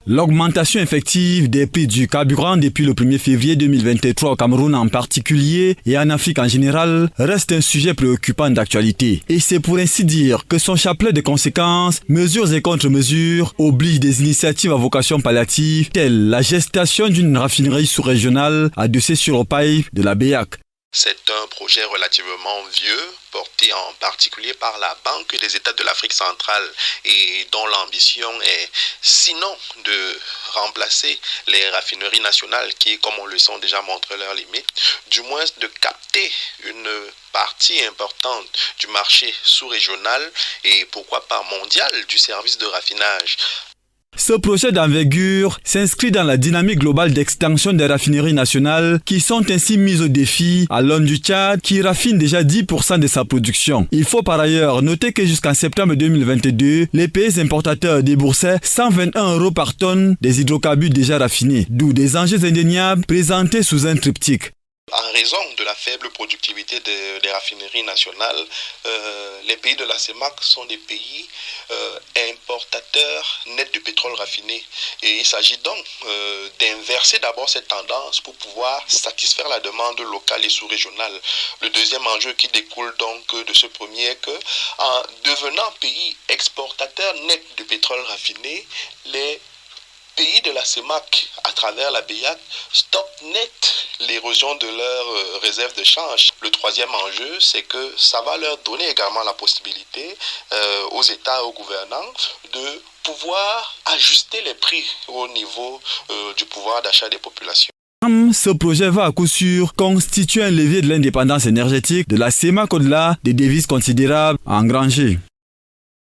L'augmentation effective des prix du carburant depuis le 1er février 2023 au Cameroun en particulier et en Afrique en général reste un sujet préoccupant d'actualité. Et c'est pour ainsi dire que son chapelet de conséquences, mesures et contre-mesures, oblige des initiatives à vocation palliative telles la gestation d'une raffinerie sous-régionale adossée sur le pipe de la BEAC. C'est un projet relativement vieux, porté en particulier par la Banque des États de l'Afrique centrale et dont l'ambition est, sinon de remplacer les raffineries nationales qui, comme on le sait, ont déjà montré leurs limites, du moins de capter une partie importante du marché sous-régional et pourquoi pas mondial du service de raffinage. Ce projet d'envergure s'inscrit dans la dynamique globale d'extension des raffineries nationales qui sont ainsi mises au défi à l'aune du Tchad qui raffine déjà 10% de sa production. Il faut par ailleurs noter que jusqu'en septembre 2022, les pays importateurs déboursaient 121 € par tonne des hydrocarbures déjà raffinés, d'où des enjeux indéniables présentés sous un triptyque. En raison de la faible productivité des raffineries nationales, les pays de la CEMAC sont des pays importateurs nets de pétrole raffiné. Et il s'agit donc d'inverser d'abord cette tendance pour pouvoir satisfaire la demande locale et sous-régionale. Le deuxième enjeu qui découle donc de ce premier est que, en devenant pays exportateur net de pétrole raffiné, les pays de la CEMAC, à travers la BEAC, stoppent net l'érosion de leurs réserves de change. Le troisième enjeu, c'est que ça va leur donner également la possibilité aux États et aux gouvernants de pouvoir ajuster les prix au niveau du pouvoir d'achat des populations. Ce projet va à coup sûr constituer un levier de l'indépendance énergétique de la CEMAC au-delà des devises considérables engrangées.